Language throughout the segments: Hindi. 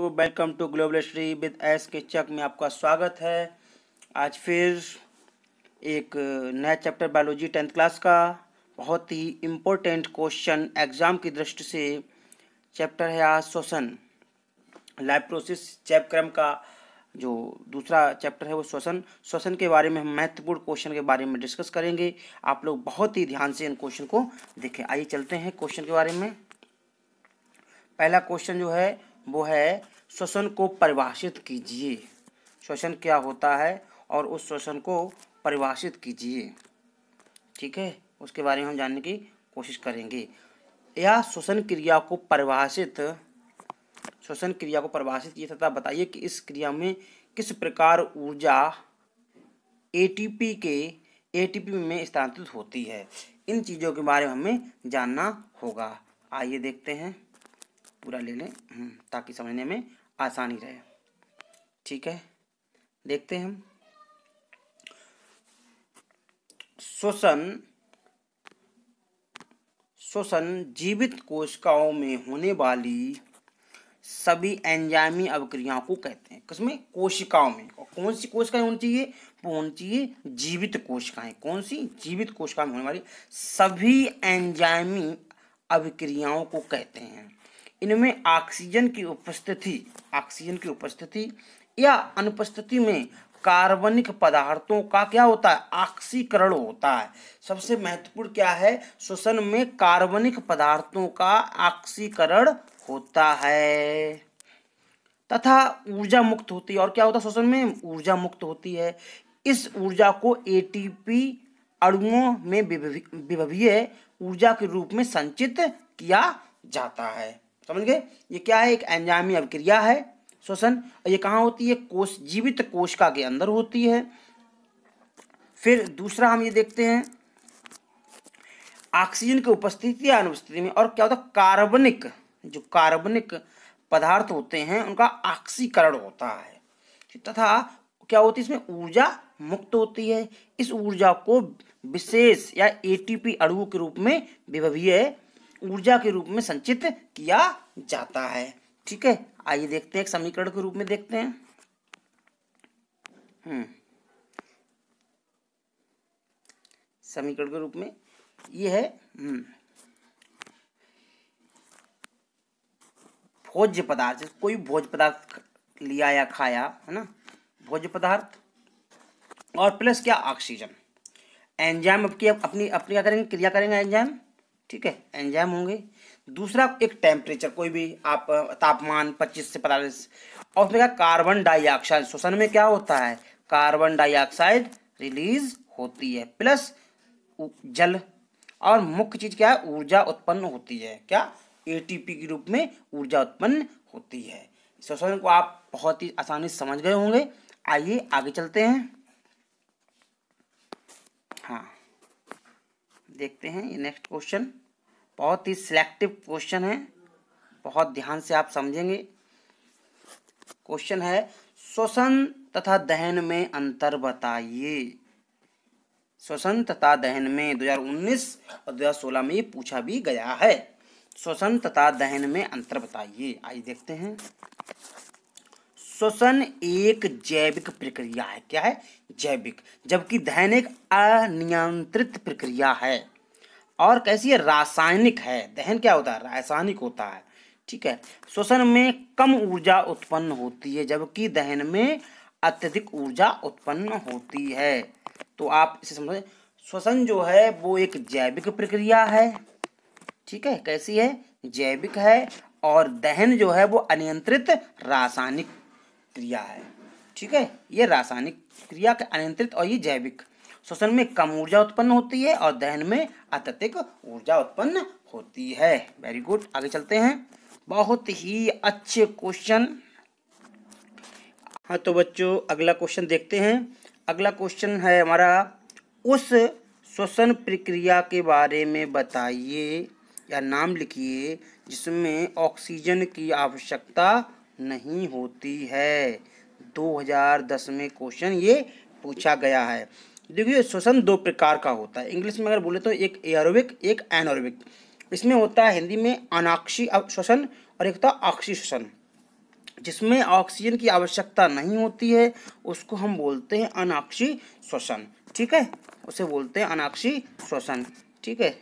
Welcome to global study with S K Chak में आपका स्वागत है। आज फिर एक नया चैप्टर बायोलॉजी 10th क्लास का बहुत ही इम्पोर्टेंट क्वेश्चन एग्ज़ाम की दृष्टि से चैप्टर है आज श्वसन। लाइफ प्रोसेस चैप्टर का जो दूसरा चैप्टर है वो श्वसन के बारे में हम महत्वपूर्ण क्वेश्चन के बारे में डिस्कस करेंगे। आप लोग बहुत ही ध्यान से इन क्वेश्चन को देखें। आइए चलते हैं क्वेश्चन के बारे में। पहला क्वेश्चन जो है वो है श्वसन को परिभाषित कीजिए। श्वसन क्या होता है और उस श्वसन को परिभाषित कीजिए। ठीक है, उसके बारे में हम जानने की कोशिश करेंगे। या श्वसन क्रिया को परिभाषित कीजिए तथा बताइए कि इस क्रिया में किस प्रकार ऊर्जा एटीपी में स्थानांतरित होती है। इन चीज़ों के बारे में हमें जानना होगा। आइए देखते हैं, पूरा ले लें ताकि समझने में आसानी रहे। ठीक है, देखते हैं हम। श्वसन जीवित कोशिकाओं में होने वाली सभी एंजाइमी अभिक्रियाओं को कहते हैं। किसमें? कोशिकाओं में। और कौन सी कोशिकाएं होनी चाहिए? वो होनी चाहिए जीवित कोशिकाएं। कौन सी? जीवित कोशिकाओं में होने वाली सभी एंजाइमी अभिक्रियाओं को कहते हैं। इनमें ऑक्सीजन की उपस्थिति या अनुपस्थिति में कार्बनिक पदार्थों का क्या होता है? ऑक्सीकरण होता है। सबसे महत्वपूर्ण क्या है? श्वसन में कार्बनिक पदार्थों का ऑक्सीकरण होता है तथा ऊर्जा मुक्त होती है। और क्या होता है? श्वसन में ऊर्जा मुक्त होती है। इस ऊर्जा को एटीपी अणुओं में विभवीय ऊर्जा के रूप में संचित किया जाता है। समझ गए? ये क्या है? एक एंजाइमी अभिक्रिया है श्वसन। और ये कहाँ होती है? जीवित कोशिका के अंदर होती है। फिर दूसरा हम ये देखते हैं, ऑक्सीजन की उपस्थिति या अनुपस्थिति में और क्या होता है? कार्बनिक पदार्थ होते हैं उनका ऑक्सीकरण होता है तथा क्या होती है? इसमें ऊर्जा मुक्त होती है। इस ऊर्जा को विशेष या एटीपी अणुओं के रूप में विभवीय ऊर्जा के रूप में संचित किया जाता है। ठीक है, आइए देखते हैं, एक समीकरण के रूप में देखते हैं। समीकरण के रूप में ये है भोज्य पदार्थ। कोई भोज्य पदार्थ लिया या खाया है ना, भोज्य पदार्थ और प्लस क्या? ऑक्सीजन। एंजाइम अपनी क्या करेंगे? क्रिया करेंगे एंजाइम। ठीक है, एंजाइम होंगे। दूसरा एक टेम्परेचर, कोई भी आप तापमान 25 से 45 और उसमें क्या? Carbon dioxide. श्वसन में क्या होता है? कार्बन डाइऑक्साइड रिलीज होती है प्लस जल। और मुख्य चीज क्या है? ऊर्जा उत्पन्न होती है। क्या? एटीपी के रूप में ऊर्जा उत्पन्न होती है। श्वसन को आप बहुत ही आसानी से समझ गए होंगे। आइए आगे चलते हैं। हाँ, देखते हैं ये नेक्स्ट क्वेश्चन। बहुत ही सिलेक्टिव क्वेश्चन है, बहुत ध्यान से आप समझेंगे। क्वेश्चन है, श्वसन तथा दहन में अंतर बताइए। श्वसन तथा दहन में 2019 और 2016 में ये पूछा भी गया है। श्वसन तथा दहन में अंतर बताइए। आइए देखते हैं। श्वसन एक जैविक प्रक्रिया है। क्या है? जैविक। जबकि दहन एक अनियंत्रित प्रक्रिया है। और कैसी है? रासायनिक है। दहन क्या होता है? रासायनिक होता है। ठीक है, श्वसन में कम ऊर्जा उत्पन्न होती है जबकि दहन में अत्यधिक ऊर्जा उत्पन्न होती है। तो आप इसे समझें, श्वसन जो है वो एक जैविक प्रक्रिया है। ठीक है, कैसी है? जैविक है। और दहन जो है वो अनियंत्रित रासायनिक क्रिया है। ठीक है, ये रासायनिक क्रिया का अनियंत्रित और ये जैविक। श्वसन में कम ऊर्जा उत्पन्न होती है और दहन में अत्यधिक ऊर्जा उत्पन्न होती है। वेरी गुड, आगे चलते हैं। बहुत ही अच्छे क्वेश्चन। हाँ तो बच्चों, अगला क्वेश्चन देखते हैं। अगला क्वेश्चन है हमारा, उस श्वसन प्रक्रिया के बारे में बताइए या नाम लिखिए जिसमें ऑक्सीजन की आवश्यकता नहीं होती है। 2010 में क्वेश्चन ये पूछा गया है। देखिए, श्वसन दो प्रकार का होता है। इंग्लिश में अगर बोले तो एक एरोबिक, एक एनारोबिक। इसमें होता है हिंदी में अनाक्षी श्वसन और एक होता है अक्षी श्वसन। जिसमें ऑक्सीजन की आवश्यकता नहीं होती है उसको हम बोलते हैं अनाक्षी श्वसन। ठीक है, उसे बोलते हैं अनाक्षी श्वसन। ठीक है,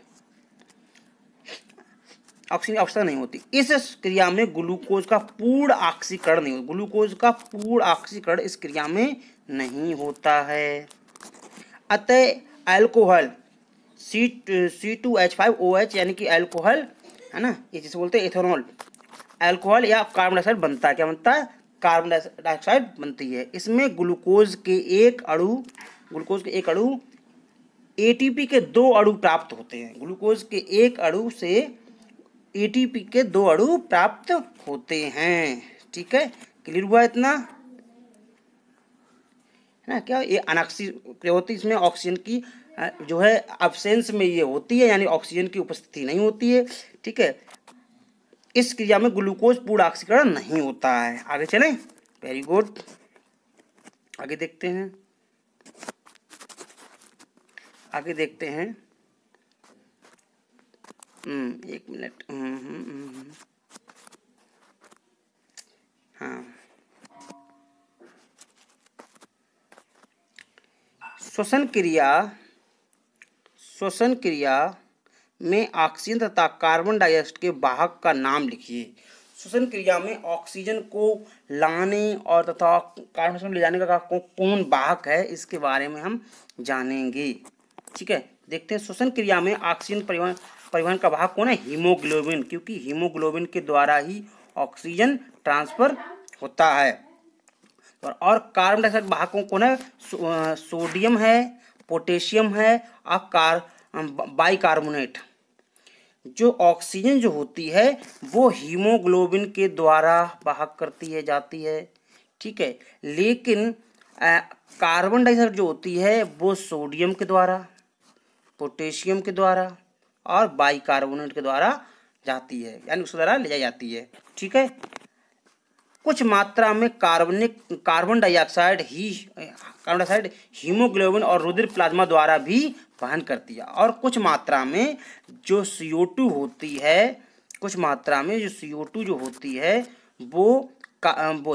ऑक्सीजन की आवश्यकता नहीं होती। इस क्रिया में ग्लूकोज का पूर्ण ऑक्सीकरण नहीं होता, ग्लूकोज का पूर्ण ऑक्सीकरण इस क्रिया में नहीं होता है। अतः अल्कोहल C2H5OH यानी कि अल्कोहल है ना, ये जिसे बोलते हैं इथेनॉल, अल्कोहल या कार्बन डाइऑक्साइड बनता है। क्या बनता है? कार्बन डाइऑक्साइड बनती है। इसमें ग्लूकोज के एक अणु ATP के 2 अणु प्राप्त होते हैं। ग्लूकोज के एक अणु से ATP के 2 अणु प्राप्त होते हैं। ठीक है, क्लियर हुआ इतना है ना। क्या ये अनाक्सी क्या होती है, इसमें ऑक्सीजन की जो है अब्सेंस में ये होती है, यानी ऑक्सीजन की उपस्थिति नहीं होती है। ठीक है, इस क्रिया में ग्लूकोज पूर्ण ऑक्सीकरण नहीं होता है। आगे चलें, वेरी गुड, आगे देखते हैं, आगे देखते हैं। एक मिनट, हाँ, श्वसन क्रिया में ऑक्सीजन तथा कार्बन डाइऑक्साइड के वाहक का नाम लिखिए। श्वसन क्रिया में ऑक्सीजन को लाने और तथा कार्बन डाइऑक्साइड ले जाने का कौन वाहक है, इसके बारे में हम जानेंगे। ठीक है, देखते हैं। श्वसन क्रिया में ऑक्सीजन परिवहन का वाहक कौन है? हीमोग्लोबिन, क्योंकि हीमोग्लोबिन के द्वारा ही ऑक्सीजन ट्रांसफर होता है। और कार्बन डाइऑक्साइड वाहकों कौन है? सोडियम है, पोटेशियम है और बाइकार्बोनेट। जो ऑक्सीजन जो होती है वो हीमोग्लोबिन के द्वारा वाहक जाती है। ठीक है, लेकिन कार्बन डाइऑक्साइड जो होती है वो सोडियम के द्वारा, पोटेशियम के द्वारा और बाइकार्बोनेट के द्वारा जाती है, यानी उसके द्वारा ले जाई जाती है। ठीक है, कुछ मात्रा में कार्बन डाइऑक्साइड हीमोग्लोबिन और रुधिर प्लाज्मा द्वारा भी वहन करती है। और कुछ मात्रा में जो CO2 होती है, जो होती है वो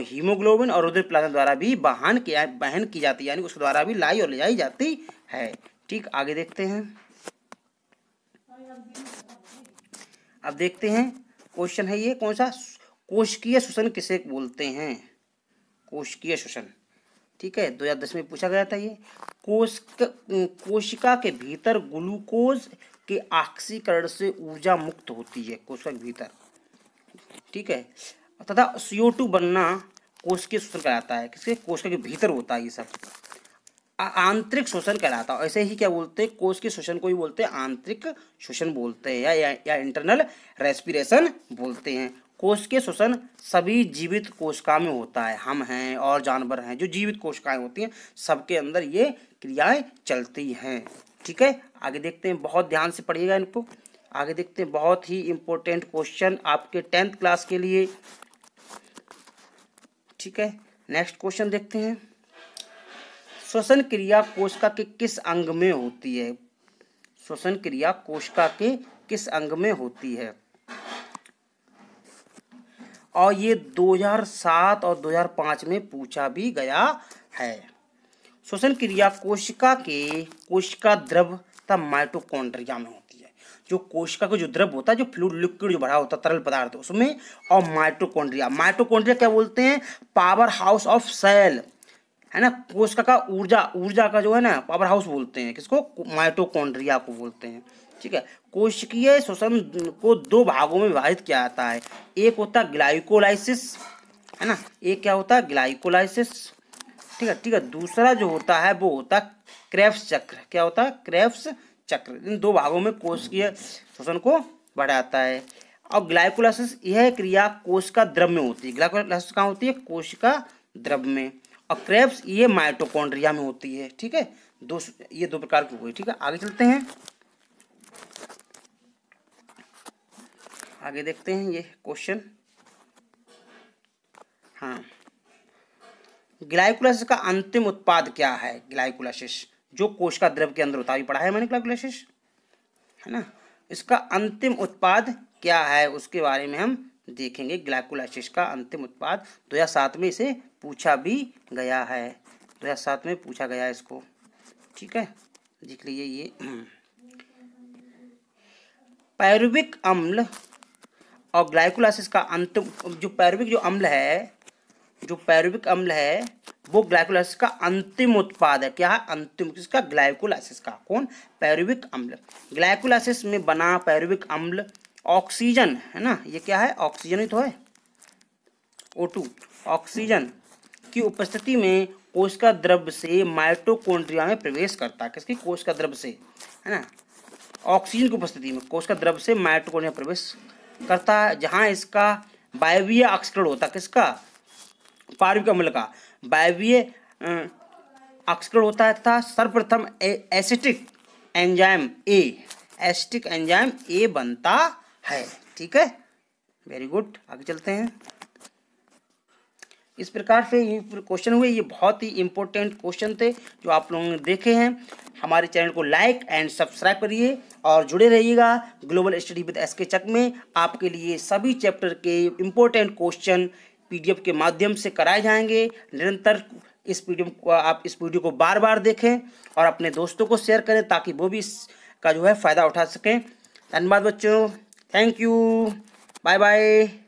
हीमोग्लोबिन और रुधिर प्लाज्मा द्वारा भी वहन की जाती है, यानी उसके द्वारा भी लाई और ले जाई जाती है। ठीक, आगे देखते हैं। अब देखते हैं, क्वेश्चन है ये कौन सा? कोशिकीय श्वसन किसे बोलते हैं? कोशिकीय श्वसन। ठीक है, 2010 में पूछा गया था ये। कोशिका के भीतर ग्लूकोज के ऑक्सीकरण से ऊर्जा मुक्त होती है, कोशिका के भीतर। ठीक है, तथा CO2 बनना कोशिकीय श्वसन कहलाता है। किसके? कोशिका के भीतर होता है ये सब। आंतरिक श्वसन कहलाता है। ऐसे ही क्या बोलते हैं? कोशिकीय श्वसन को ही बोलते हैं आंतरिक श्वसन बोलते हैं, या इंटरनल रेस्पिरेशन बोलते हैं। कोशिकीय श्वसन सभी जीवित कोशिका में होता है। हम हैं और जानवर हैं, जो जीवित कोशिकाएं होती हैं सबके अंदर ये क्रियाएं चलती हैं। ठीक है, आगे देखते हैं, बहुत ध्यान से पढ़िएगा इनको। आगे देखते हैं, बहुत ही इम्पोर्टेंट क्वेश्चन आपके 10th क्लास के लिए। ठीक है, नेक्स्ट क्वेश्चन देखते हैं। श्वसन क्रिया कोशिका के किस अंग में होती है? श्वसन क्रिया कोशिका के किस अंग में होती है? और ये 2007 और 2005 में पूछा भी गया है। श्वसन क्रिया कोशिका द्रव तथा माइटोकॉन्ड्रिया में होती है। जो कोशिका का जो द्रव होता है, जो फ्लूइड लिक्विड जो भरा होता है, तरल पदार्थ उसमें, और माइटोकॉन्ड्रिया क्या बोलते हैं? पावर हाउस ऑफ सेल, है ना। कोशिका का ऊर्जा का जो है ना पावर हाउस बोलते हैं। किसको? माइटोकॉन्ड्रिया को बोलते हैं। ठीक है, कोशिकीय श्वसन को 2 भागों में विभाजित किया जाता है। एक होता है ग्लाइकोलाइसिस, है ना, एक क्या होता है? ग्लाइकोलाइसिस। ठीक है, दूसरा जो होता है वो होता है क्रेब्स चक्र। क्या होता है? क्रेब्स चक्र। इन 2 भागों में कोशिकीय श्वसन को बढ़ाता है। और ग्लाइकोलाइसिस यह क्रिया कोशिका द्रव में होती है। ग्लाइकोलाइसिस कहाँ होती है? कोशिका द्रव में। और क्रेब्स ये माइटोकॉन्ड्रिया में होती है। ठीक है, ये 2 प्रकार की हुई। ठीक है, आगे चलते हैं, आगे देखते हैं ये क्वेश्चन। हाँ, ग्लाइकोलाइसिस का अंतिम उत्पाद क्या है? ग्लाइकोलाइसिस जो कोशिका द्रव के अंदर होता है, पढ़ा है मैंने ग्लाइकोलाइसिस, है ना। इसका अंतिम उत्पाद क्या है उसके बारे में हम देखेंगे। ग्लाइकोलाइसिस का अंतिम उत्पाद 2007 में इसे पूछा भी गया है, 2007 में पूछा गया है इसको। ठीक है, देख लीजिए ये पायरुविक अम्ल और ग्लाइकोलाइसिस का अंतिम जो पायरुविक अम्ल है वो ग्लाइकोलाइसिस का अंतिम उत्पाद है। क्या है? अंतिम किसका? ग्लाइकोलाइसिस का। कौन? पायरुविक अम्ल। ग्लाइकोलाइसिस में बना पायरुविक अम्ल ऑक्सीजन है ना, ये क्या है? ऑक्सीजन ही तो है, O2, ऑक्सीजन की उपस्थिति में कोशिका द्रव्य से माइटोकॉन्ड्रिया में प्रवेश करता है। किसकी? कोशिका द्रव्य से, है ना, ऑक्सीजन की उपस्थिति में कोशिका द्रव्य से माइटोकॉन्ड्रिया में प्रवेश करता है, जहाँ इसका वायवीय अक्सरण होता है। किसका? पायरुविक अम्ल का वायवीय अक्सरण होता है तथा सर्वप्रथम एसिटिक एंजाइम ए बनता है। ठीक है, वेरी गुड, आगे चलते हैं। इस प्रकार से ये क्वेश्चन हुए, ये बहुत ही इंपॉर्टेंट क्वेश्चन थे जो आप लोगों ने देखे हैं। हमारे चैनल को लाइक एंड सब्सक्राइब करिए और जुड़े रहिएगा ग्लोबल स्टडी विद एसके चक में। आपके लिए सभी चैप्टर के इंपॉर्टेंट क्वेश्चन PDF के माध्यम से कराए जाएंगे। निरंतर इस वीडियो को बार बार देखें और अपने दोस्तों को शेयर करें ताकि वो भी इसका जो है फ़ायदा उठा सकें। धन्यवाद बच्चों, थैंक यू, बाय बाय।